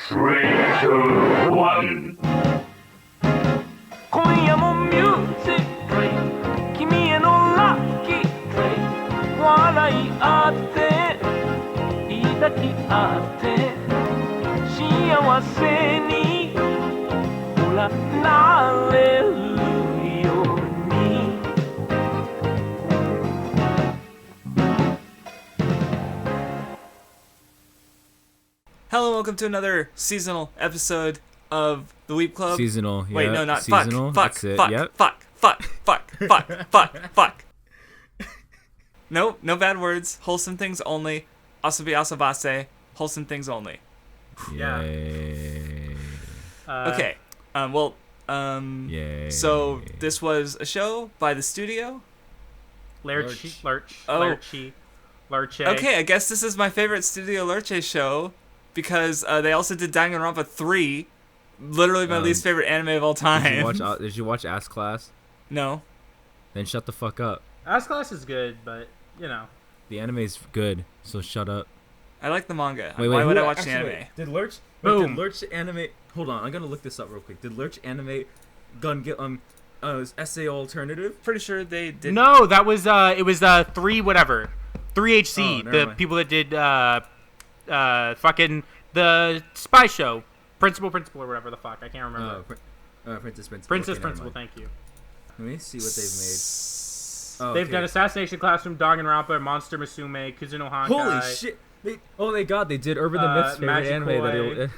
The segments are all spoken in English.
3, 2, 1. 今夜もミュージックトレイ君へのラッキートレイ笑い合って抱き合って幸せにほらなれるようにHello, welcome to another seasonal episode of the Weeb Club. Seasonal, yeah. Wait, no, not seasonal. fuck. That's it. Fuck. Yep. Fuck. Nope, no bad words. Wholesome things only. Asobi Asobase. Wholesome things only. Yeah. Yay. Okay. Yay. So this was a show by the studio. Lurchy. Okay, I guess this is my favorite Studio Lurche show because they also did Danganronpa 3, literally my least favorite anime of all time. Did you watch Ass Class? No. Then shut the fuck up. Ass Class is good, but, you know. The anime's good, so shut up. I like the manga. Wait, Why would who- I watch actually, the anime? wait, Did Lurch? Boom. Did Lurch animate? Hold on, I'm gonna look this up real quick. Did Lurch animate essay alternative? Pretty sure they did. No, that was, it was, 3HC, Oh, never the mind. people that did, fucking, the spy show. Principal, or whatever the fuck. I can't remember. Princess. Princess Okay, never Principal, mind. thank you. Let me see what they've made. Oh, They've okay. done Assassination Classroom, Danganronpa, Monster Musume, Kuzuno Honkai. Holy shit! They did Urban the Myth's favorite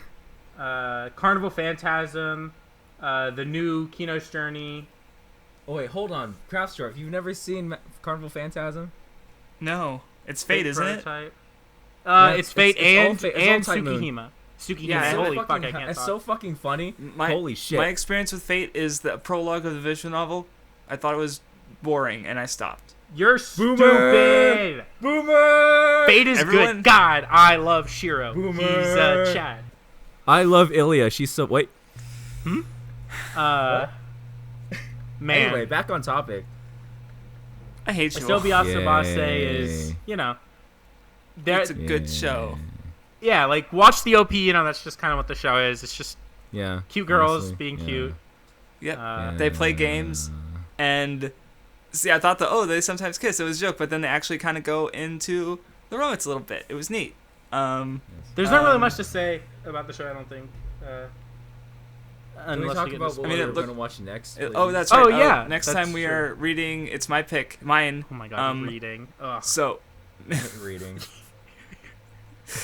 anime. Carnival Phantasm, the new Kino's Journey. Oh wait, hold on. Craftsdwarf, you've never seen Carnival Phantasm? No. It's Fate, isn't it? Prototype. Yeah, It's Fate it's all and Fate- it's all and Type Moon. Tsukihima. Tsukihima. Yeah, Holy so fuck, I can't It's talk. so fucking funny. My, Holy shit. My experience with Fate is the prologue of the visual novel. I thought it was boring, and I stopped. You're Boomer! stupid. Boomer! Fate is Everyone- good. God, I love Shiro. Boomer! He's Chad. I love Ilya. She's so wait. Man. Anyway, back on topic. I hate you. Asobi Asobase Yay. is, you know, there. It's a good show. Yeah, like watch the OP. You know, that's just kind of what the show is. It's just Yeah. cute girls honestly, being yeah. cute. Yep. They play games, and see, I thought they sometimes kiss. It was a joke, but then they actually kind of go into the romance a little bit. It was neat. There's not really much to say about the show, I don't think. Can we Unless talk we get about into what I mean, we're it look- gonna watch next? Oh, that's Oh, right. yeah, Next that's time we true. are reading. It's my pick. Mine. Oh my god, reading. Ugh. So reading.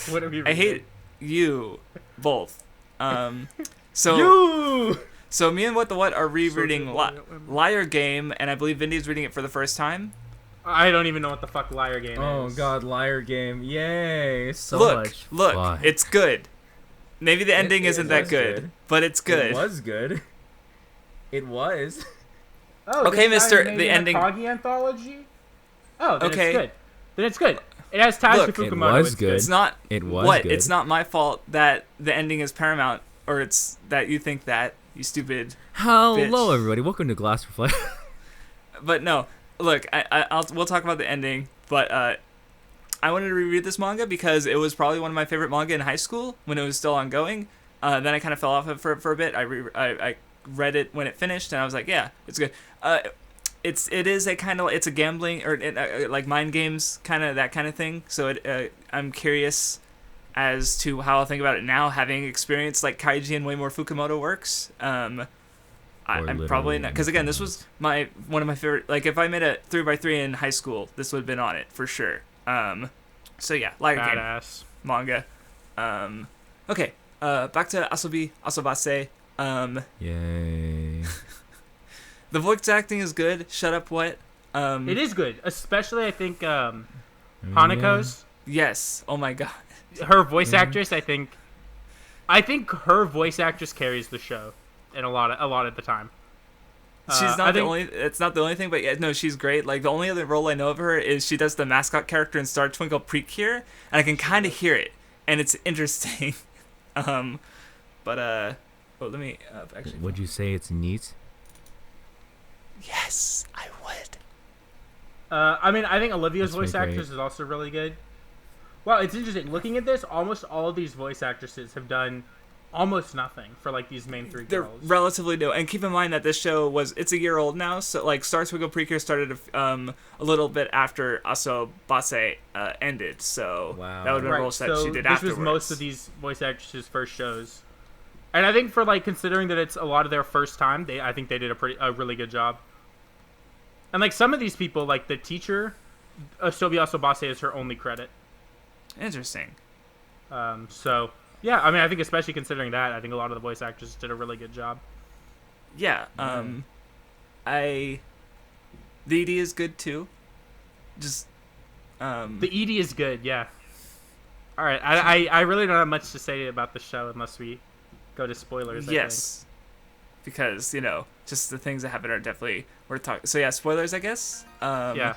What are we reading? I hate you both. So You. so me and What are rereading So- Liar Game, and I believe Vindy's reading it for the first time. I don't even know what the fuck Liar Game Oh is. god, liar game. Yay. So look, much. look, fun. it's good. Maybe the ending it isn't that was good, good. but it's good. It was good. It was. Oh, Okay, this guy mister, made the an ending- Akagi anthology? Oh, then Okay. it's good. Then it's good. It has ties Look, to it Fukumoto. was it's good. It's not It was what? good. It's not my fault that the ending is paramount, or it's that you think that, you stupid. Hello, Bitch. everybody. Welcome to Glass Reflect. But no, look, we'll talk about the ending, but I wanted to reread this manga because it was probably one of my favorite manga in high school when it was still ongoing. Then I kind of fell off it for a bit. I read it when it finished, and I was like, yeah, it's good. It is a gambling or like mind games that kind of thing. So I'm curious as to how I'll think about it now, having experienced like Kaiji and way more Fukumoto works. I'm probably not, because again, this was one of my favorite. Like if I made a 3x3 in high school, this would have been on it for sure. So yeah, Liar Game badass. manga. Okay. Back to Asobi Asobase. Yay. The voice acting is good. Shut up, what? It is good, especially I think Hanako's Yes. Oh my god. her voice actress. I think her voice actress carries the show in a lot of the time. She's not the only. It's not the only thing, but yeah, no, she's great. Like the only other role I know of her is she does the mascot character in Star Twinkle Precure, and I can kind of hear it, and it's interesting. Let me actually. Would you say it's neat? Yes, I would. I mean, I think Olivia's That's voice pretty actress is also really good. Well, it's interesting. Looking at this, almost all of these voice actresses have done almost nothing for like these main three They're girls. relatively new, and keep in mind that this show it's a year old now. So like, Star Twinkle Precure started a little bit after Asobase ended. So Wow. that would have been Right, roles that so she did this afterwards. was most of these voice actresses' first shows, and I think for like considering that it's a lot of their first time, I think they did a really good job. And like some of these people, like the teacher, Asobi Asobase is her only credit. Interesting. So yeah, I mean, I think especially considering that, I think a lot of the voice actors did a really good job. Yeah. The ED is good too. Just The ED is good, yeah. All right, I really don't have much to say about the show unless we go to spoilers. yes, because just the things that happen are definitely worth talking. So yeah, spoilers, I guess. Yeah.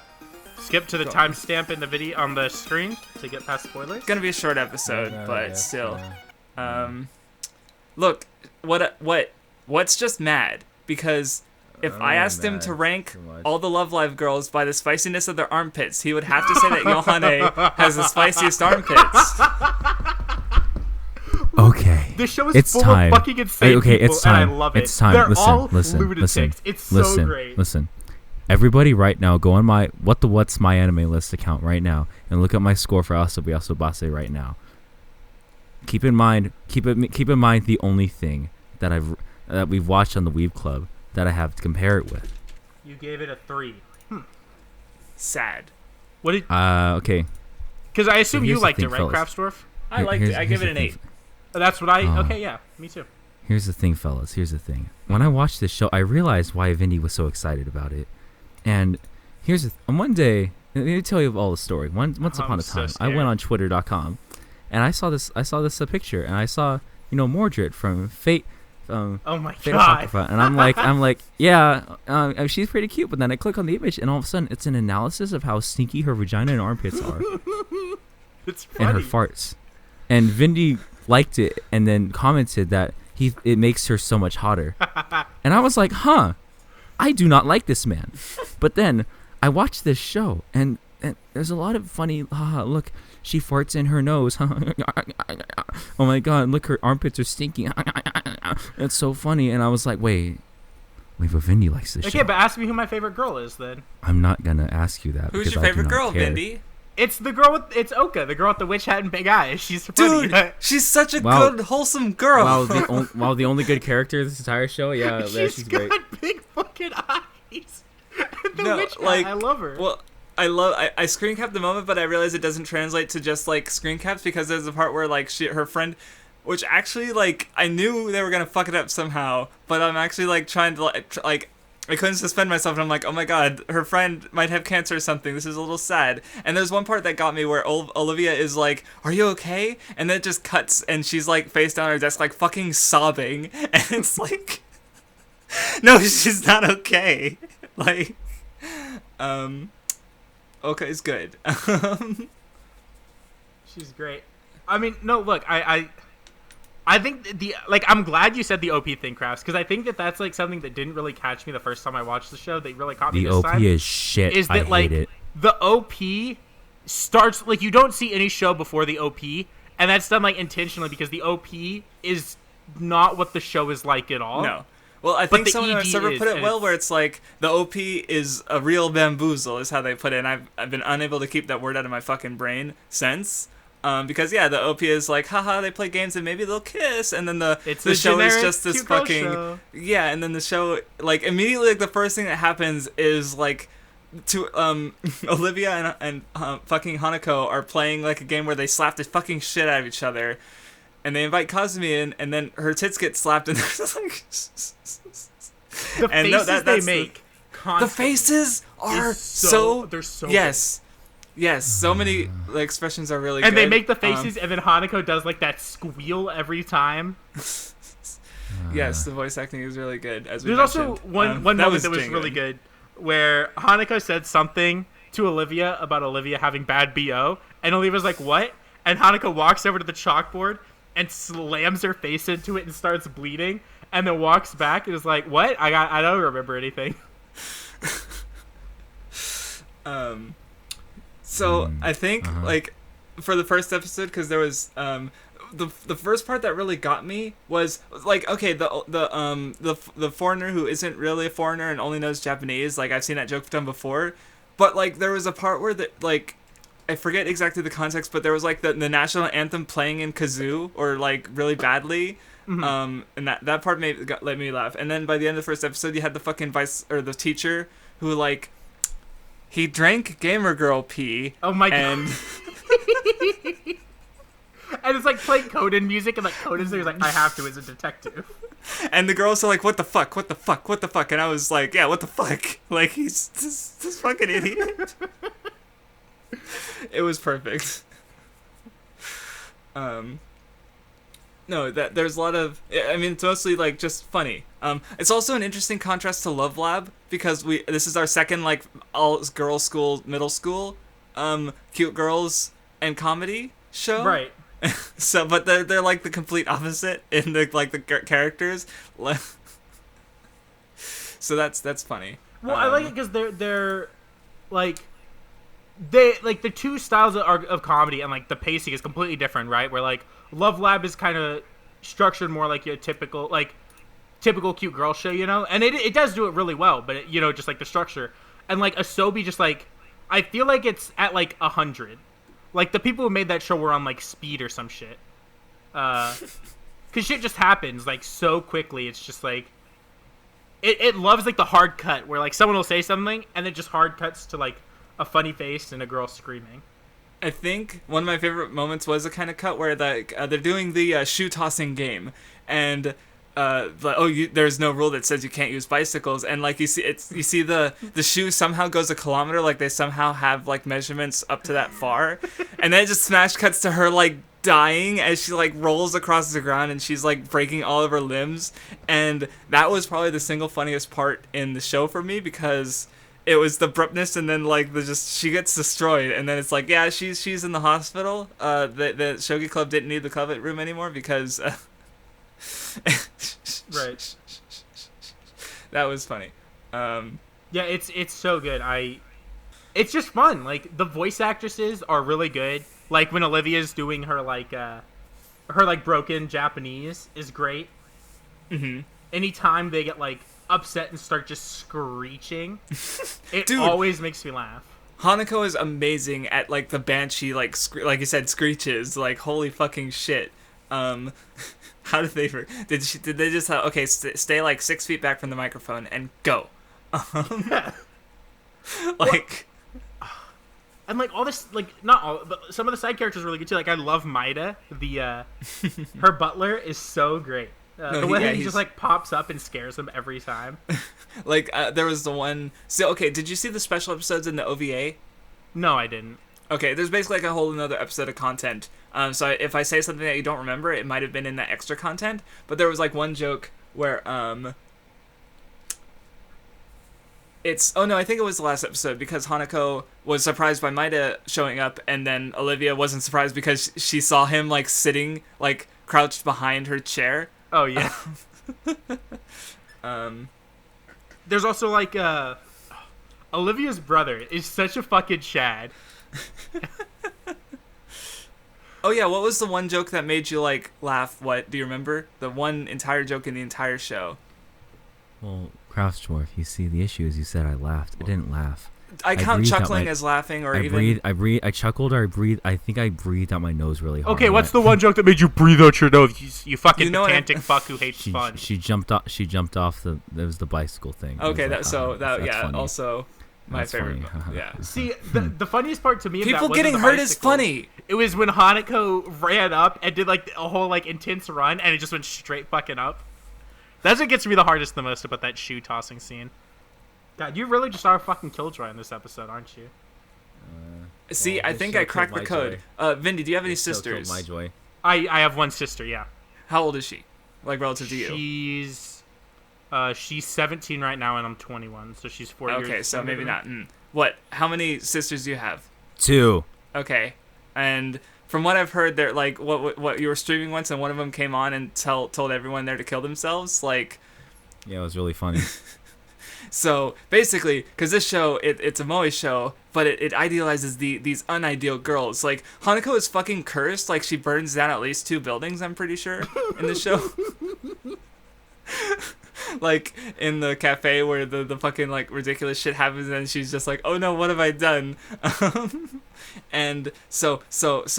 Skip to the Go. timestamp in the video on the screen to get past spoilers. It's gonna be a short episode, No, but yes, still. yeah. Look, what's just mad because if I asked him mad to rank too much. all the Love Live girls by the spiciness of their armpits, he would have to say that Yohane has the spiciest armpits. Okay. This show is It's full time. of fucking insane Okay, people, it's time. and I love it. It's time. They're Listen, all listen, lunatics. listen, It's so listen, great. listen. Everybody right now, go on my What's My Anime List account right now and look at my score for Asobi Asobase right now. Keep in mind the only thing that we've watched on the Weeb Club that I have to compare it with. You gave it a 3. Sad. What did? Okay. Because I assume here's you the liked thing, it, right, fellas. Craftsdwarf? I liked it. I give it an 8. That's what I. Oh. Okay, yeah, me too. Here's the thing, fellas. Here's the thing. When I watched this show, I realized why Vindy was so excited about it. And here's one day, let me tell you all the story. Once upon a so time, I went scared. on Twitter.com, and I saw this a picture, and I saw Mordred from Fate. Oh my Fate god. Apocrypha, and I'm like, yeah, she's pretty cute. But then I click on the image, and all of a sudden, it's an analysis of how stinky her vagina and armpits are, It's funny. and her farts. And Vindy liked it, and then commented that it makes her so much hotter. And I was like, huh, I do not like this man. But then I watched this show, and there's a lot of funny. Look, she farts in her nose. Oh my god, look, her armpits are stinking. It's so funny. And I was like, wait, but Vindy likes this show. Okay, but ask me who my favorite girl is then. I'm not gonna ask you that. Who's because your I do favorite not girl, care. Vindy? It's the girl with. It's Oka, the girl with the witch hat and big eyes. She's funny. Dude, she's such a Wow. good, wholesome girl. Wow, the only good character of this entire show. Yeah, she's got great. big fucking eyes. The No, witch hat, like, I love her. Well, I screen capped the moment, but I realized it doesn't translate to just like screen caps because there's a part where like her friend, which actually like I knew they were gonna fuck it up somehow, but I'm actually like trying to like I couldn't suspend myself, and I'm like, oh my god, her friend might have cancer or something. This is a little sad. And there's one part that got me where Olivia is like, are you okay? And then it just cuts, and she's like face down on her desk, like fucking sobbing, and it's like, no, she's not okay. Like, okay, it's good. She's great. I mean, no, look, I think I'm glad you said the OP thing, Crafts, because I think that's like something that didn't really catch me the first time I watched the show. They really caught me The this OP time. is shit. Is that I hate like it. the OP starts like you don't see any show before the OP, and that's done like intentionally because the OP is not what the show is like at all. No. Well, I But think the someone on our ED server is, put it and well, it's- where it's like the OP is a real bamboozle, is how they put it. And I've been unable to keep that word out of my fucking brain since. Because yeah, the OP is like, haha, they play games and maybe they'll kiss, and then the a show is generic just this cute girl fucking show. yeah, and then the show like immediately like the first thing that happens is like to Olivia and fucking Hanako are playing like a game where they slap the fucking shit out of each other, and they invite Kazumi in, and then her tits get slapped, and there's like The and faces that's they the- make. the Constantly faces are is so they're so yes. Yes, so many like, expressions are really good. And good. they make the faces, and then Hanako does like that squeal every time. Yes, the voice acting is really good. As we There's also mentioned. one That moment was that was Jingo. really good, where Hanako said something to Olivia about Olivia having bad BO, and Olivia's like, "What?" And Hanako walks over to the chalkboard and slams her face into it and starts bleeding, and then walks back and is like, "What? I don't remember anything." So I think like for the first episode, because there was the first part that really got me was like, okay, the foreigner who isn't really a foreigner and only knows Japanese. Like, I've seen that joke done before, but like there was a part where like, I forget exactly the context, but there was like the national anthem playing in kazoo or like really badly. And that part let me laugh. And then by the end of the first episode, you had the fucking the teacher who like, he drank gamer girl pee. Oh my god. And and it's like playing Conan music, and like Conan's there, he's like, I have to as a detective. And the girls are like, what the fuck, what the fuck, what the fuck? And I was like, yeah, what the fuck? Like, he's this fucking idiot. It was perfect. No, that there's a lot of, I mean, it's mostly like just funny. It's also an interesting contrast to Love Lab, because this is our second like all girls school, middle school, cute girls and comedy show. Right. So, but they're like the complete opposite in the like the characters. So that's funny. Well, I like it because they're like the two styles of comedy, and like the pacing is completely different, right? Where like Love Lab is kind of structured more like your typical cute girl show, you know, and it does do it really well, but you know, just like the structure, and like Asobi, just like I feel like it's at like 100. Like, the people who made that show were on, like, speed or some shit. Because shit just happens, like, so quickly. It's just, like... It loves, like, the hard cut, where, like, someone will say something, and it just hard cuts to, like, a funny face and a girl screaming. I think one of my favorite moments was a kind of cut where they're doing the shoe-tossing game, and... there's no rule that says you can't use bicycles, and like you see the shoe somehow goes a kilometer, like they somehow have like measurements up to that far, and then it just smash cuts to her like dying as she like rolls across the ground, and she's like breaking all of her limbs, and that was probably the single funniest part in the show for me, because it was the abruptness, and then like she gets destroyed, and then it's like, yeah, she's in the hospital. The Shogi Club didn't need the covet room anymore because. Right. That was funny. Yeah, it's so good. It's just fun. Like, the voice actresses are really good. Like, when Olivia's doing her broken Japanese is great. Mm-hmm. Anytime they get like upset and start just screeching, it Dude, always makes me laugh. Hanako is amazing at like the banshee, like you said, screeches. Like, holy fucking shit. How did they? Did they just okay? Stay like 6 feet back from the microphone and go. Like, and like all this, like not all, but some of the side characters are really good too. Like, I love Maida. Her butler is so great. The way he just like pops up and scares them every time. Like, there was the one. So okay, did you see the special episodes in the OVA? No, I didn't. Okay, there's basically like a whole another episode of content. So if I say something that you don't remember, it might have been in that extra content. But there was like one joke where I think it was the last episode, because Hanako was surprised by Maida showing up, and then Olivia wasn't surprised because she saw him like sitting like crouched behind her chair. Oh yeah. There's also like Olivia's brother is such a fucking Chad. Oh yeah, what was the one joke that made you like laugh? What do you remember? The one entire joke in the entire show. Well, Craftsdwarf, you see, the issue is you said I laughed. I didn't laugh. I count chuckling as laughing, or I chuckled, or I breathed. I think I breathed out my nose really hard. Okay, what's the one joke that made you breathe out your nose? You fucking pedantic fuck who hates fun. She jumped off. She jumped off the. That was the bicycle thing. Okay, that's yeah. Funny. Also, my That's favorite. funny. Yeah. See, the funniest part to me, People of that getting wasn't hurt the is bicycle. funny. It was when Hanako ran up and did like a whole like intense run, and it just went straight fucking up. That's what gets me the hardest the most about that shoe tossing scene. God, you really just are a fucking killjoy in this episode, aren't you? See, I think I cracked the code. Vindy, do you have any sisters? My joy. I have one sister, yeah. How old is she? Like, relative to you? She's 17 right now, and I'm 21, so she's 4 years. Okay, so maybe not. What? How many sisters do you have? 2. Okay, and from what I've heard, they're like what you were streaming once, and one of them came on and told everyone there to kill themselves. Like, yeah, it was really funny. So basically, because this show, it's a moe show, but it idealizes these unideal girls. Like, Hanako is fucking cursed. Like, she burns down at least 2 buildings, I'm pretty sure, in the show. Like, in the cafe where the fucking, like, ridiculous shit happens, and she's just like, oh no, what have I done? And so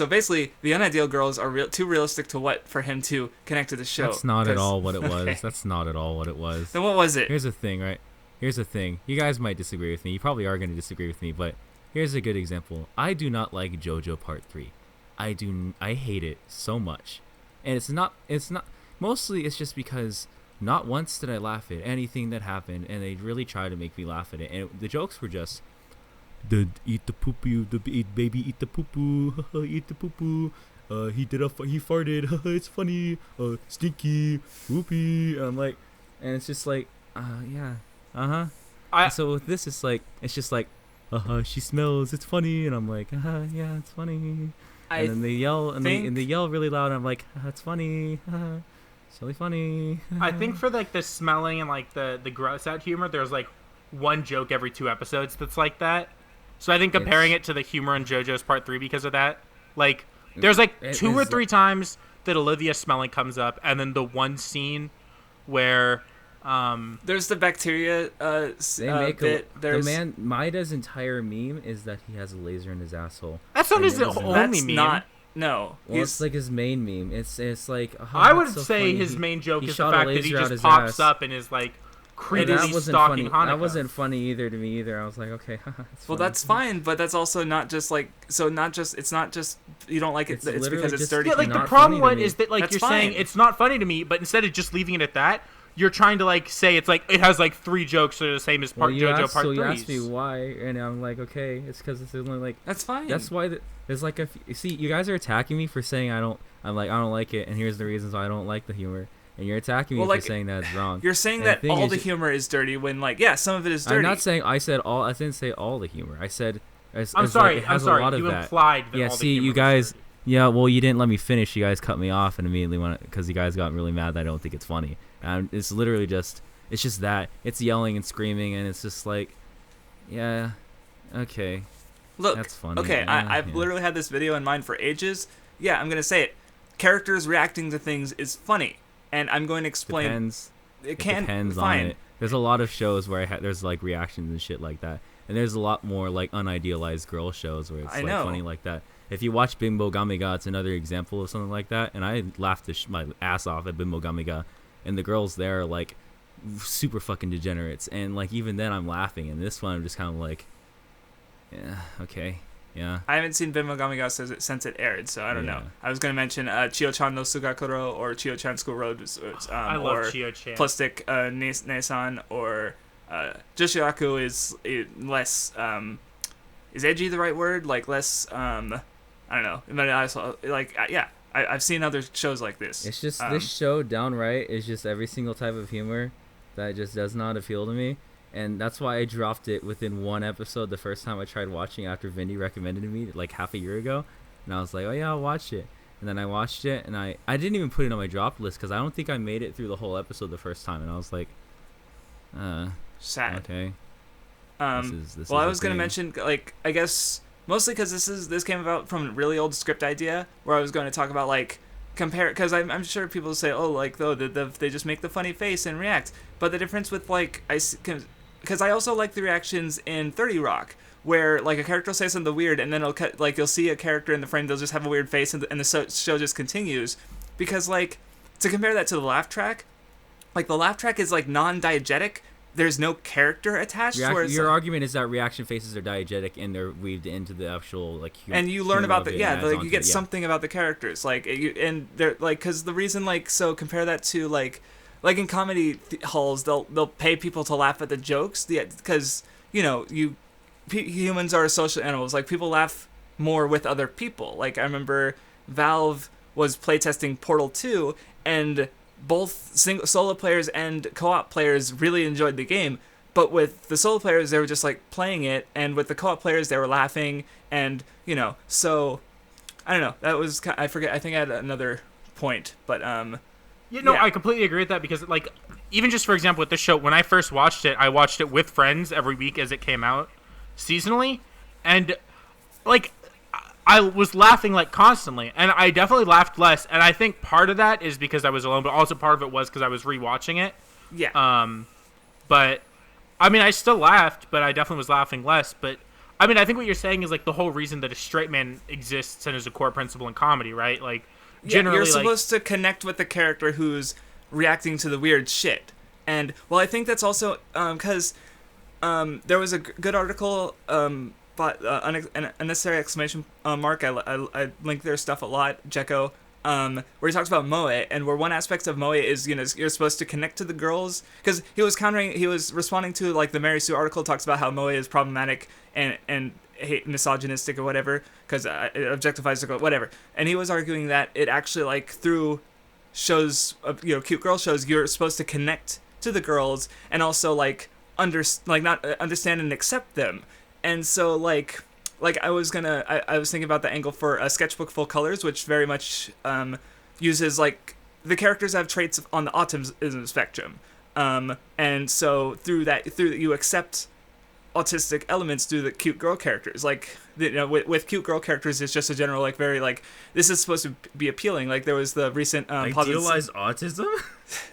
basically, the unideal girls are too realistic for him to connect to the show. That's not at all what it was. That's not at all what it was. Then what was it? Here's the thing, right? Here's the thing. You guys might disagree with me. You probably are going to disagree with me, but here's a good example. I do not like JoJo Part 3. I hate it so much. And it's not mostly it's just because not once did I laugh at anything that happened, and they really tried to make me laugh at it. And the jokes were just, eat the poo-poo, baby eat the poo-poo, eat the poo-poo. He farted, it's funny, stinky, whoopee. And I'm like, and it's just like, yeah, so with this, it's just like, she smells, it's funny, and I'm like, yeah, it's funny. And then they yell, and they yell really loud, and I'm like, it's funny, it's really funny. I think for like the smelling and like the gross out humor, there's like one joke every 2 episodes that's like that. So I think comparing it to the humor in JoJo's Part 3 because of that, like there's like 2 or 3 times that Olivia smelling comes up, and then the one scene where there's the bacteria bit. There's the man Maida's entire meme is that he has a laser in his asshole. That's not his only that's meme. Not no. Well, it's like his main meme. It's like I would so say funny. his main joke he is the shot a fact that laser he out just his pops ass. up and is like And creepily stalking Hanukkah. That wasn't funny either to me either. I was like, okay, it's well, funny. that's fine, but that's also not just like it's not just you don't like it. It's literally because it's just- dirty. Yeah, like the not problem funny to me. is that like That's you're fine. saying it's not funny to me, but instead of just leaving it at that, you're trying to like say it's like it has like 3 jokes that are the same as Well, JoJo Part 3. you asked me why, and I'm like, okay, it's because it's only like. That's fine. That's why there's like you see, you guys are attacking me for saying I don't like it, and here's the reasons why I don't like the humor, and you're attacking me for saying that it's wrong. You're saying And that the thing all is- the humor is dirty when like some of it is dirty. I'm not saying I didn't say all the humor. I said I'm sorry. It has I'm sorry. a lot of You that. implied that Yeah, all the see, humor you was guys. dirty. Yeah, well, you didn't let me finish. You guys cut me off and immediately went because you guys got really mad that I don't think it's funny. And it's literally just that. It's yelling and screaming, and it's just like, yeah, okay. Look, That's funny. okay, I've Yeah. literally had this video in mind for ages. Yeah, I'm gonna say it. Characters reacting to things is funny, and I'm going to explain. Depends. It Depends fine. on it. There's a lot of shows where there's like reactions and shit like that, and there's a lot more like unidealized girl shows where it's I like know. funny like that. If you watch Bimbo Gamiga, it's another example of something like that, and I laughed my ass off at Bimbo Gamiga, and the girls there are like super fucking degenerates, and like even then I'm laughing, and this one I'm just kind of like, yeah, okay, yeah. I haven't seen Bimbo Gamiga since it aired, so I don't know. Yeah. I was gonna mention Chio-chan no Sugakuro or Chio-chan School Road, I or love Chio-chan. Plastic Nesan, or Joshiaku is less. Is edgy the right word? Like less. I don't know. But I also, like yeah, I've seen other shows like this. It's just this show downright is just every single type of humor that just does not appeal to me, and that's why I dropped it within 1 episode the first time I tried watching after Vindy recommended it to me like half a year ago, and I was like, oh yeah, I'll watch it, and then I watched it, and I didn't even put it on my drop list because I don't think I made it through the whole episode the first time, and I was like, Sad. okay. Well, I was gonna mention, like, I guess mostly because this came about from a really old script idea where I was going to talk about like compare, because I'm sure people say, oh, like though they just make the funny face and react, but the difference with like because I also like the reactions in 30 Rock where like a character will say something weird and then it'll cut, like you'll see a character in the frame, they'll just have a weird face and the show just continues, because like to compare that to the laugh track, like the laugh track is like non-diegetic. There's no character attached. Your argument is that reaction faces are diegetic and they're weaved into the actual like humor. And you learn about like you get something. something about the characters, like and they're like, because the reason, like, so compare that to like in comedy halls, they'll pay people to laugh at the jokes, because humans are social animals. Like people laugh more with other people. Like I remember Valve was playtesting Portal 2 and both solo players and co-op players really enjoyed the game, but with the solo players they were just like playing it, and with the co-op players they were laughing, and so I don't know, that was I forget, I think I had another point, but I completely agree with that, because like even just for example with this show, when I first watched it, I watched it with friends every week as it came out seasonally, and like I was laughing like constantly, and I definitely laughed less, and I think part of that is because I was alone, but also part of it was because I was rewatching it. Yeah. But I mean, I still laughed, but I definitely was laughing less. But I mean, I think what you're saying is like the whole reason that a straight man exists and is a core principle in comedy, right? Like generally, you're supposed to connect with the character who's reacting to the weird shit. And well, I think that's also because there was a good article. But unnecessary exclamation mark. I link their stuff a lot. Jekko, where he talks about moe, and where one aspect of moe is you're supposed to connect to the girls, because he was responding to like the Mary Sue article, talks about how moe is problematic and hate misogynistic or whatever, because it objectifies the girl, whatever. And he was arguing that it actually like through shows, cute girl shows, you're supposed to connect to the girls and also like not understand and accept them. And so, like I was thinking about the angle for a sketchbook Full Colors, which very much uses, like, the characters have traits on the autism spectrum. And so through that you accept autistic elements through the cute girl characters. Like, with cute girl characters, it's just a general, like, very, like, this is supposed to be appealing. Like, there was the recent... Idealize autism?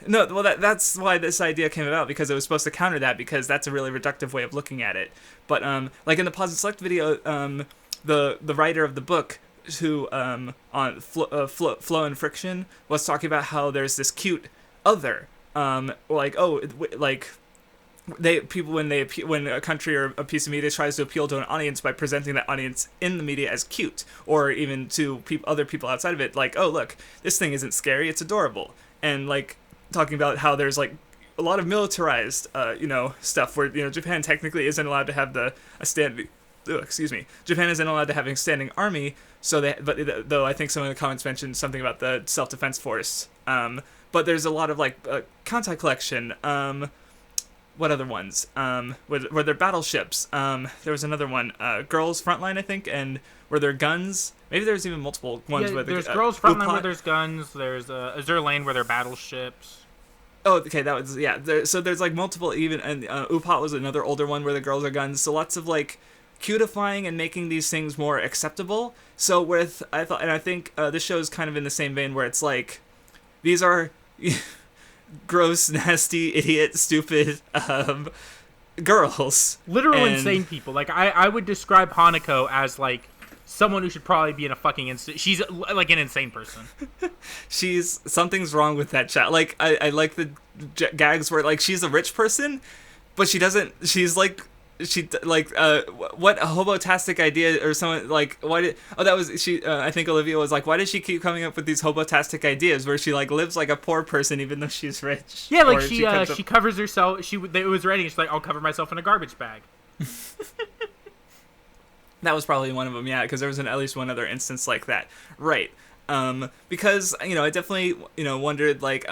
No, well, that's why this idea came about, because it was supposed to counter that, because that's a really reductive way of looking at it. But, like, in the Pause and Select video, the writer of the book, who, on Flow and Friction, was talking about how there's this cute other, when a country or a piece of media tries to appeal to an audience by presenting that audience in the media as cute, or even to other people outside of it, like, oh, look, this thing isn't scary, it's adorable. And, like, talking about how there's, like, a lot of militarized, stuff where, Japan technically isn't allowed to have Japan isn't allowed to have a standing army, though I think some of the comments mentioned something about the self-defense force. But there's a lot of, like, Kantai collection, what other ones? Were there battleships? There was another one, Girls Frontline, I think, and were there guns? Maybe there's even multiple ones. Yeah, there's Girls Frontline where there's guns. There's Azure Lane where there are battleships. Oh, okay, that was, yeah. So there's, like, multiple even, and Upat was another older one where the girls are guns. So lots of, like, cutifying and making these things more acceptable. So I think this show is kind of in the same vein where it's like, these are gross, nasty, idiot, stupid girls. Literal insane people. Like, I would describe Hanako as, like, someone who should probably be in a fucking she's, like, an insane person. Something's wrong with that chat. Like, I like the gags where, like, she's a rich person, but what a hobotastic idea, or someone, like, I think Olivia was like, why does she keep coming up with these hobotastic ideas where she, like, lives like a poor person even though she's rich? Yeah, like, she covers herself, it was writing, she's like, I'll cover myself in a garbage bag. That was probably one of them, yeah, because there was at least one other instance like that. Right. Because, I definitely, wondered, like,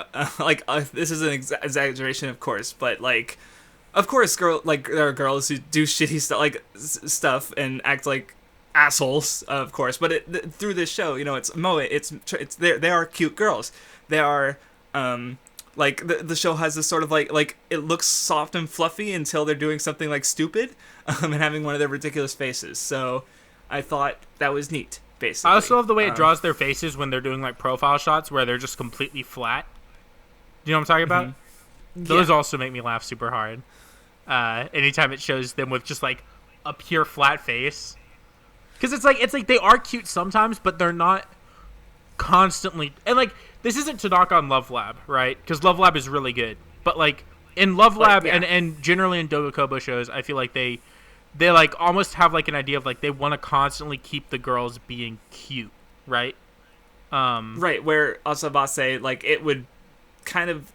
this is an exaggeration, of course, but, like, of course, there are girls who do shitty stuff and act like assholes, of course. But through this show, it's moe. They are cute girls. They are, the show has this sort of like it looks soft and fluffy until they're doing something like stupid, and having one of their ridiculous faces. So I thought that was neat. Basically, I also love the way it draws their faces when they're doing, like, profile shots where they're just completely flat. Do you know what I'm talking about? Mm-hmm. Those also make me laugh super hard. Anytime it shows them with just, like, a pure flat face, because it's like they are cute sometimes, but they're not constantly. And, like, this isn't to knock on Love Lab, right? Because Love Lab is really good, but, like, in Love Lab and generally in Dogakobo shows, I feel like they like almost have, like, an idea of, like, they want to constantly keep the girls being cute, right? Right, where Asobase, like, it would kind of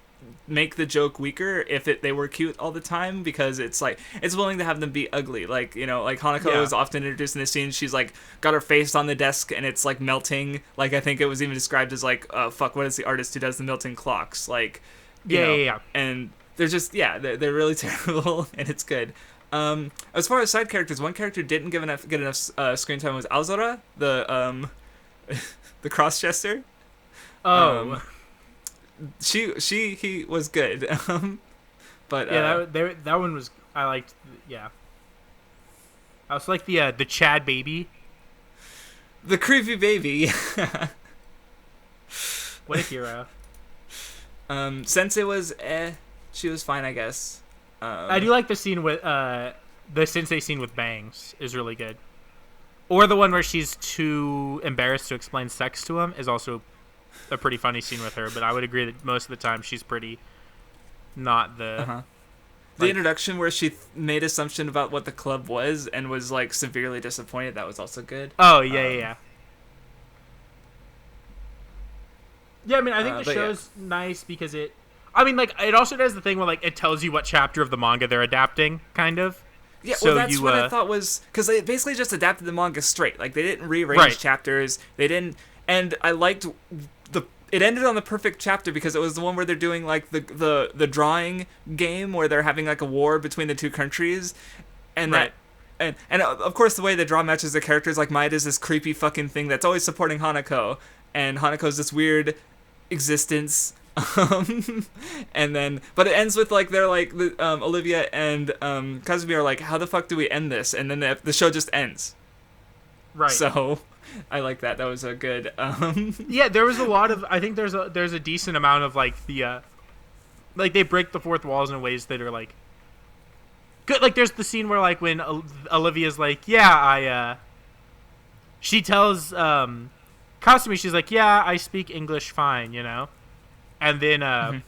make the joke weaker if they were cute all the time, because it's like it's willing to have them be ugly, like, like Hanako is often introduced in the scene. She's, like, got her face on the desk and it's, like, melting. Like, I think it was even described as, like, what is the artist who does the melting clocks, like, yeah. And they're just they're really terrible, and it's good. As far as side characters, one character didn't get enough screen time was Azora, the the cross-chester. he was good. But Yeah, that one was I liked. Yeah, I also like the Chad baby. the creepy baby. What a hero. Sensei was she was fine, I guess. I do like the scene with the Sensei scene with Bangs is really good. Or the one where she's too embarrassed to explain sex to him is also a pretty funny scene with her. But I would agree that most of the time she's pretty not the. The introduction where she made assumption about what the club was and was like severely disappointed. That was also good. Oh yeah. Yeah, I mean, I think the but show's nice because it also does the thing where like it tells you what chapter of the manga they're adapting, kind of. Yeah, So well, that's you, what I thought was because they basically just adapted the manga straight. Like they didn't rearrange Right. chapters. They didn't, and I liked it ended on the perfect chapter because it was the one where they're doing like the drawing game where they're having like a war between the two countries, and Right. and of course the way they draw matches the characters, like Maeda's this creepy fucking thing that's always supporting Hanako, and Hanako's this weird existence. And then but it ends with like they're like Olivia and Kazumi are like, how the fuck do we end this? And then the show just ends. Right. So I like that. That was a good Yeah, there was a lot of. I think there's a decent amount of like the, like they break the fourth walls in ways that are like good. Like there's the scene where like when Olivia's like, yeah, she tells Kasumi, she's like, yeah, I speak English fine, you know, and then and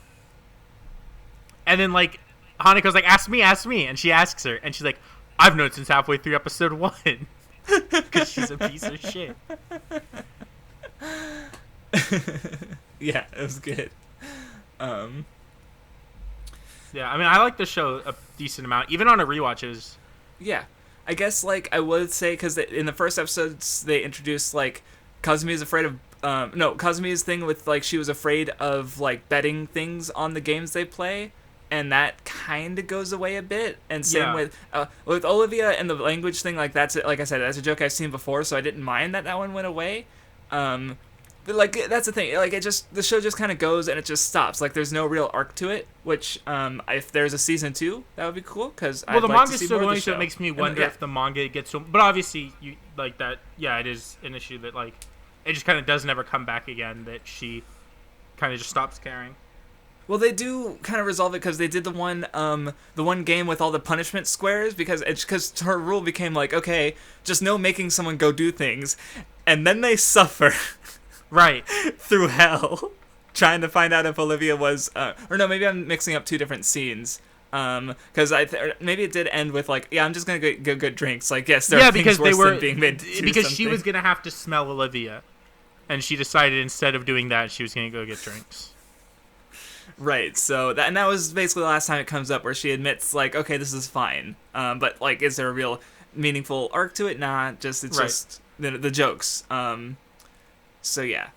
then like Hanako's like, ask me, and she asks her, and she's like, I've known since halfway through episode 1. Because she's a piece of shit. Yeah, it was good. Yeah, I mean, I like the show a decent amount. Even on a rewatch, it was... Yeah, I guess like I would say because in the first episodes they introduced like Kazumi's afraid of Kazumi's thing with like she was afraid of like betting things on the games they play. And that kind of goes away a bit. And same with Olivia and the language thing. Like that's like I said, that's a joke I've seen before, so I didn't mind that one went away. But like that's the thing. Like the show just kind of goes and it just stops. Like there's no real arc to it. Which if there's a season 2, that would be cool. Because the manga's still going, so it makes me wonder if the manga gets so. But obviously, you like that. Yeah, it is an issue that like it just kind of does never come back again. That she kind of just stops caring. Well, they do kind of resolve it because they did the one game with all the punishment squares because her rule became like, okay, just no making someone go do things, and then they suffer, right, through hell, trying to find out if Olivia was, or no, maybe I'm mixing up two different scenes. Because maybe it did end with like, yeah, I'm just gonna go get drinks. Like, yes, there are things worse than being made to do because something. she was gonna have to smell Olivia, and she decided instead of doing that, she was gonna go get drinks. Right, so that was basically the last time it comes up where she admits like, okay, this is fine, but like, is there a real meaningful arc to it? Nah, it's just the jokes. So yeah.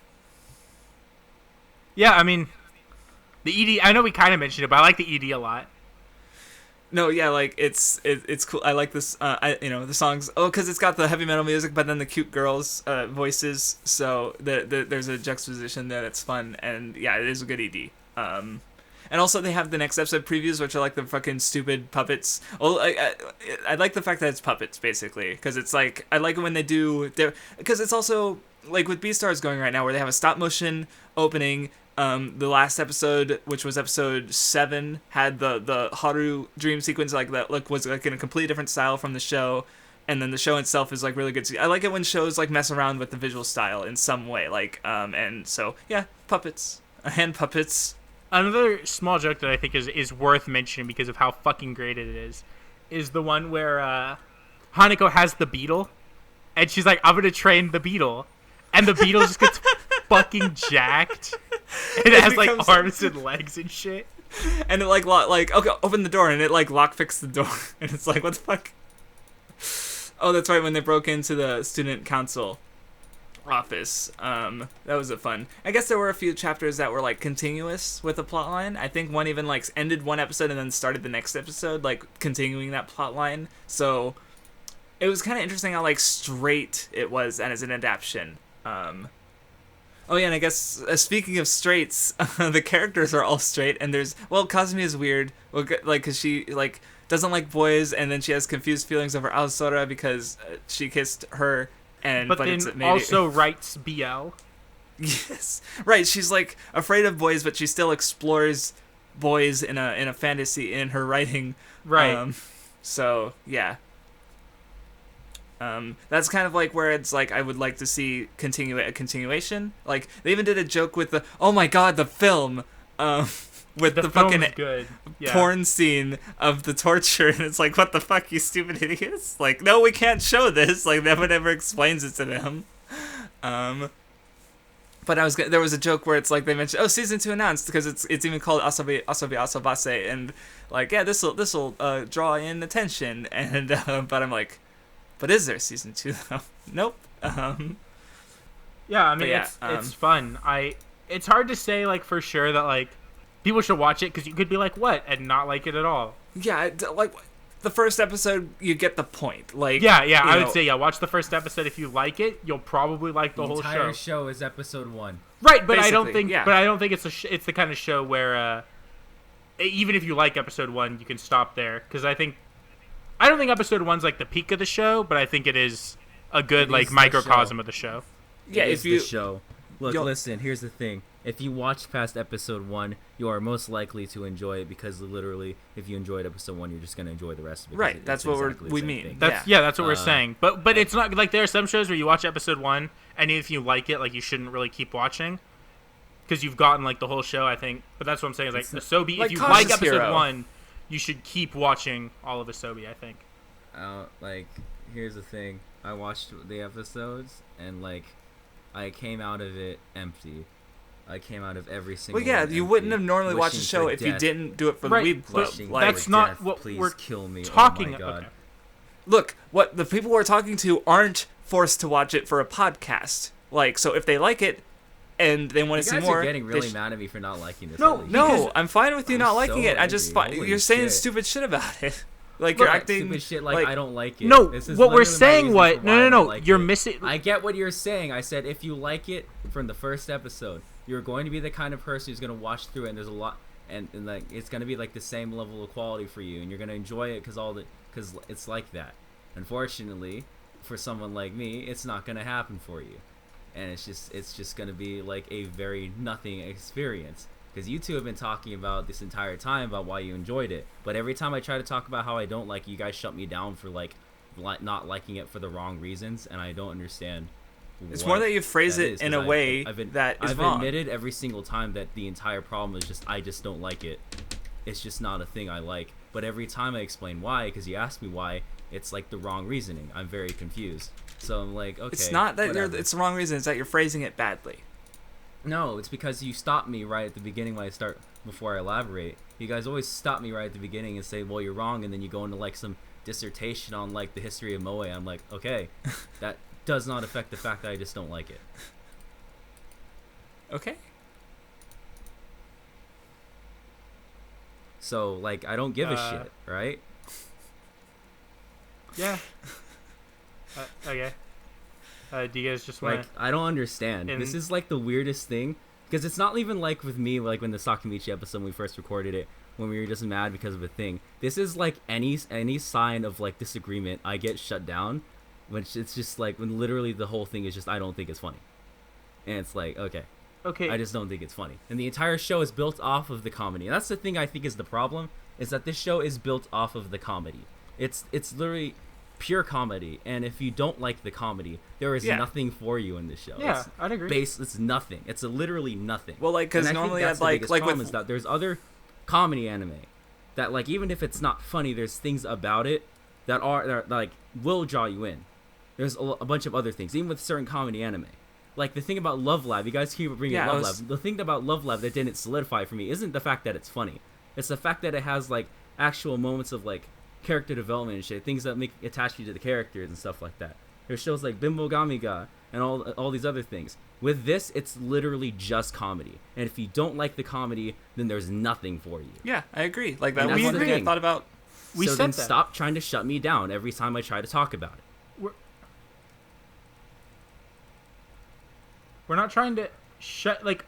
Yeah, I mean, the ED. I know we kind of mentioned it, but I like the ED a lot. No, yeah, like it's cool. I like this. The songs. Oh, because it's got the heavy metal music, but then the cute girls' voices. So there's a juxtaposition there that's fun, and yeah, it is a good ED. And also they have the next episode previews, which are like the fucking stupid puppets. Well, I like the fact that it's puppets, basically, because it's like, I like it when they do, because it's also, like with Beastars going right now, where they have a stop motion opening. The last episode, which was episode 7, had the Haru dream sequence, like that was like in a completely different style from the show. And then the show itself is like really good. I like it when shows like mess around with the visual style in some way, like, and so, yeah, puppets. Hand puppets. Another small joke that I think is worth mentioning because of how fucking great it is the one where Hanako has the beetle, and she's like, I'm gonna train the beetle, and the beetle just gets fucking jacked. It has like arms and legs and shit. And it like okay, open the door, and it like lockpicks the door, and it's like, what the fuck? Oh, that's right, when they broke into the student council office. That was a fun. I guess there were a few chapters that were like continuous with the plot line. I think one even like ended one episode and then started the next episode, like continuing that plot line. So it was kind of interesting how like straight it was and as an adaptation. Oh yeah, and I guess speaking of straights, the characters are all straight, and Kazumi is weird, like because she like doesn't like boys, and then she has confused feelings over Aosora because she kissed her, But then it's also writes BL. Yes, right. She's like afraid of boys, but she still explores boys in a fantasy in her writing. Right. So yeah. That's kind of like where it's like I would like to see a continuation. Like they even did a joke with the oh my god the film, with the fucking good. Yeah. porn scene of the torture, and it's like what the fuck you stupid idiots. Like no, we can't show this. Like no one ever explains it to them. But there was a joke where it's like they mentioned season 2 announced because it's even called Asobi Asobase, and like yeah this'll draw in attention, and but I'm like. But is there season 2 though? Nope. Yeah, I mean it's fun. It's hard to say like for sure that like people should watch it because you could be like what and not like it at all. Yeah, like the first episode you get the point. Like yeah, I would say watch the first episode if you like it. You'll probably like the whole entire show. show is episode 1. Right, but I don't Basically, think yeah. but I don't think it's the kind of show where even if you like episode 1, you can stop there because I don't think episode 1's like the peak of the show, but I think it is a good like microcosm of the show. Yeah, It if is you the show. Look, listen. Here's the thing. If you watch past episode 1, you are most likely to enjoy it because literally, if you enjoyed episode 1, you're just gonna enjoy the rest of it. Right, that's what we mean. Thing. That's that's what we're saying. But it's not like there are some shows where you watch episode 1 and if you like it, like you shouldn't really keep watching because you've gotten like the whole show. I think, but that's what I'm saying. Is like Asobi, like if you Cautious like episode Hero. 1, you should keep watching all of Asobi. I think. Like, here's the thing. I watched the episodes and like, I came out of it empty. I came out of every single. Well, yeah, one you empty, wouldn't have normally watched the wishing show for if you death, didn't do it for Right, the Weeb Club. but Like, that's for not death, what please we're kill me. talking. Oh my god. Okay. look, what the people we're talking to aren't forced to watch it for a podcast. Like, so if they like it and they want You to see guys more, are getting really they mad at me for not liking this. No, holy No, shit. I'm fine with you I'm not liking so it. I just angry. Holy you're saying shit. stupid shit about it. Like Look, you're acting stupid shit like I don't like it. No, This is what we're literally my saying. reason What? for why I No. don't like You're it. missing. I get what you're saying. I said if you like it from the first episode, you're going to be the kind of person who's going to watch through it, and there's a lot, and like it's going to be like the same level of quality for you, and you're going to enjoy it because it's like that. Unfortunately, for someone like me, it's not going to happen for you, and it's just going to be like a very nothing experience. Because you two have been talking about this entire time about why you enjoyed it, but every time I try to talk about how I don't like it, you guys shut me down for like not liking it for the wrong reasons, and I don't understand. It's more that you phrase it in a way that is wrong. I've admitted every single time that the entire problem is I just don't like it. It's just not a thing I like. But every time I explain why, because you ask me why, it's like the wrong reasoning. I'm very confused. So I'm like, okay. It's not that whatever. it's the wrong reason. It's that you're phrasing it badly. No, it's because you stop me right at the beginning when I start, before I elaborate. You guys always stop me right at the beginning and say, well, you're wrong, and then you go into like some dissertation on like the history of Moe. I'm like, okay, that does not affect the fact that I just don't like it. Okay. So like, I don't give a shit, right? Yeah. Okay. Do you guys just want Like, I don't understand. This is like the weirdest thing, because it's not even like with me, like when the Sakamichi episode when we first recorded it, when we were just mad because of a thing. This is like any sign of like disagreement, I get shut down, which it's just like when literally the whole thing is just I don't think it's funny, and it's like okay, I just don't think it's funny, and the entire show is built off of the comedy, and that's the thing I think is the problem, is that this show is built off of the comedy. It's literally pure comedy, and if you don't like the comedy, there is nothing for you in this show. Yeah, I'd agree. It's nothing. It's literally nothing. Well, like, because normally I'd like problem with is that there's other comedy anime that like even if it's not funny, there's things about it that are like will draw you in. There's a bunch of other things, even with certain comedy anime. Like the thing about Love Live, you guys keep bringing Love Live. The thing about Love Live that didn't solidify for me isn't the fact that it's funny. It's the fact that it has like actual moments of like character development and shit, things that make attach you to the characters and stuff like that. There's shows like Bimbo Gamiga and all these other things. With this, it's literally just comedy, and if you don't like the comedy, then there's nothing for you. Yeah, I agree. Like that And was that's one the thing I thing. thought about. We so said then that. stop trying to shut me down every time I try to talk about it. We're not trying to. like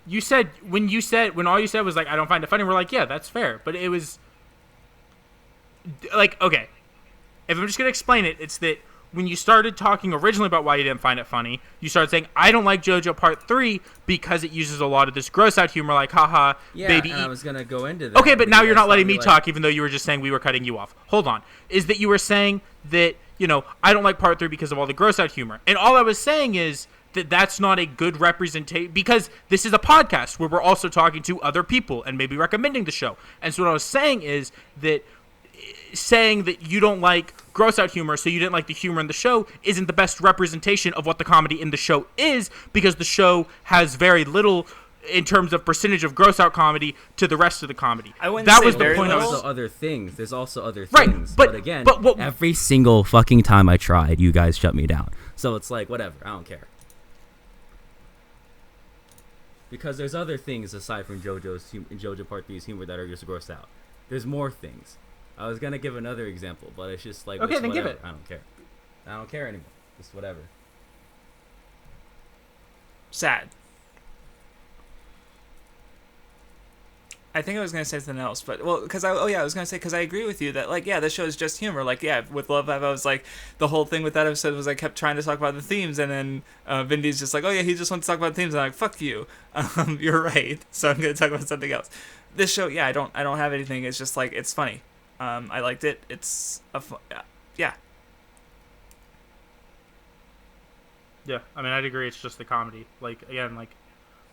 you said when all you said was like I don't find it funny. We're like, yeah, that's fair, but it was like, okay, if I'm just gonna explain it, it's that when you started talking originally about why you didn't find it funny, you started saying I don't like JoJo Part 3 because it uses a lot of this gross out humor, like haha, Yeah, baby. and I was gonna go into that. Okay, but now you you're guys not letting thought me talk, even though you were just saying we were cutting you off. Hold on. Is that you were saying that, I don't like Part 3 because of all the gross out humor. And all I was saying is that that's not a good representation, because this is a podcast where we're also talking to other people and maybe recommending the show. And so what I was saying is that saying that you don't like gross out humor, so you didn't like the humor in the show, isn't the best representation of what the comedy in the show is, because the show has very little in terms of percentage of gross out comedy to the rest of the comedy. I wouldn't That say was the very point. little. I was, also other things. There's also other Right, things. but- again, but what- Every single fucking time I tried, you guys shut me down. So it's like, whatever, I don't care. Because there's other things aside from JoJo Part 3's humor that are just grossed out. There's more things. I was gonna give another example, but it's just like, Okay, it's then give whatever. it. I don't care. I don't care anymore. Just whatever. Sad. I think I was gonna say something else, but because I was gonna say, because I agree with you that, like, yeah, the show is just humor. Like, yeah, with Love Live, I was like, the whole thing with that episode was I kept trying to talk about the themes, and then Vindy's just like, oh yeah, he just wants to talk about themes, and I'm like, fuck you, you're right. So I'm gonna talk about something else. This show, yeah, I don't have anything. It's just like, it's funny. I liked it. It's yeah. yeah, I mean, I'd agree. It's just the comedy. Like, again, like,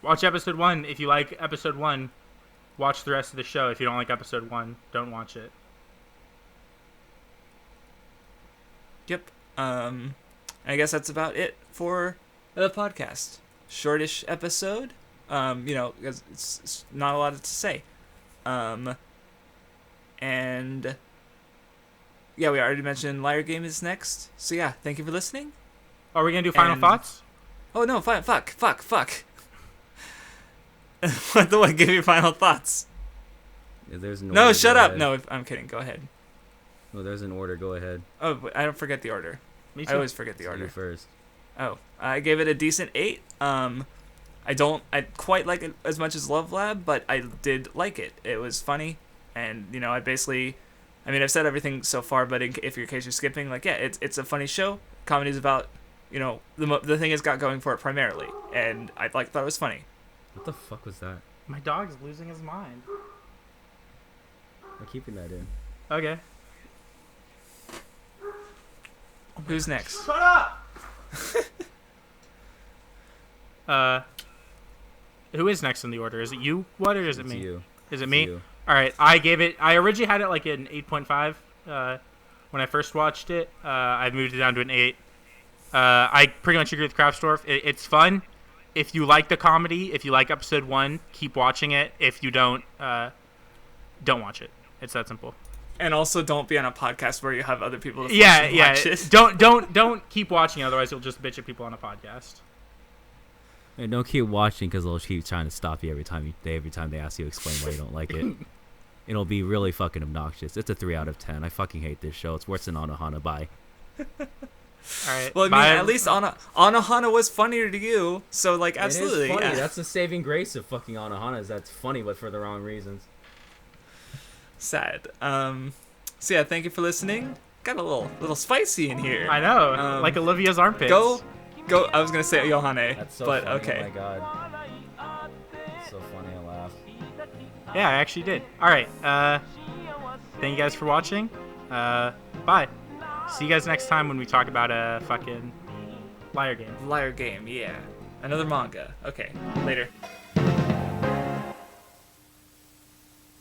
watch episode 1. If you like episode 1, watch the rest of the show. If you don't like episode 1, don't watch it. Yep. I guess that's about it for the podcast. Shortish episode. Because it's not a lot to say. And yeah, we already mentioned Liar Game is next. So yeah, thank you for listening. Are we going to do final And- thoughts? Oh no, fuck. What? Give your final thoughts. If there's an No, order, shut go up. ahead. No, I'm kidding. Go ahead. No, there's an order. Go ahead. Oh, but I don't forget the order. Me I always forget the So you order. first. Oh, I gave it a decent 8. I quite like it as much as Love Lab, but I did like it. It was funny, and I've said everything so far, but in case you're skipping, like, yeah, it's a funny show. Comedy's about, the thing it's got going for it primarily, and I thought it was funny. What the fuck was that? My dog's losing his mind. I'm keeping that in. Okay. Who's next? Shut up! Who is next in the order? Is it you, What, or is it It's me? you. Is it It's me? you. All right, I originally had it like an 8.5 when I first watched it. I moved it down to an 8. I pretty much agree with Craftsdwarf. It's fun. If you like the comedy, if you like episode 1, keep watching it. If you don't watch it. It's that simple. And also, don't be on a podcast where you have other people to Yeah, force you to yeah. watch it. Don't keep watching, otherwise you'll just bitch at people on a podcast. And don't keep watching because they'll keep trying to stop you every time they ask you to explain why you don't like it. It'll be really fucking obnoxious. It's a 3 out of 10. I fucking hate this show. It's worse than Anohana. Bye. All right. Well, I mean, bye. at least Anohana was funnier to you, so like, absolutely. It is funny. Yeah. That's the saving grace of fucking Anohana, is that's funny, but for the wrong reasons. Sad. So yeah, thank you for listening. Got a little spicy in here. I know, Um, like Olivia's armpits. Go. I was gonna say Yohane, That's so but funny. okay. Oh my god. That's so funny, I laugh. Yeah, I actually did. All right. Thank you guys for watching. Bye. See you guys next time when we talk about a fucking Liar Game. Liar Game, yeah. Another manga. Okay, later.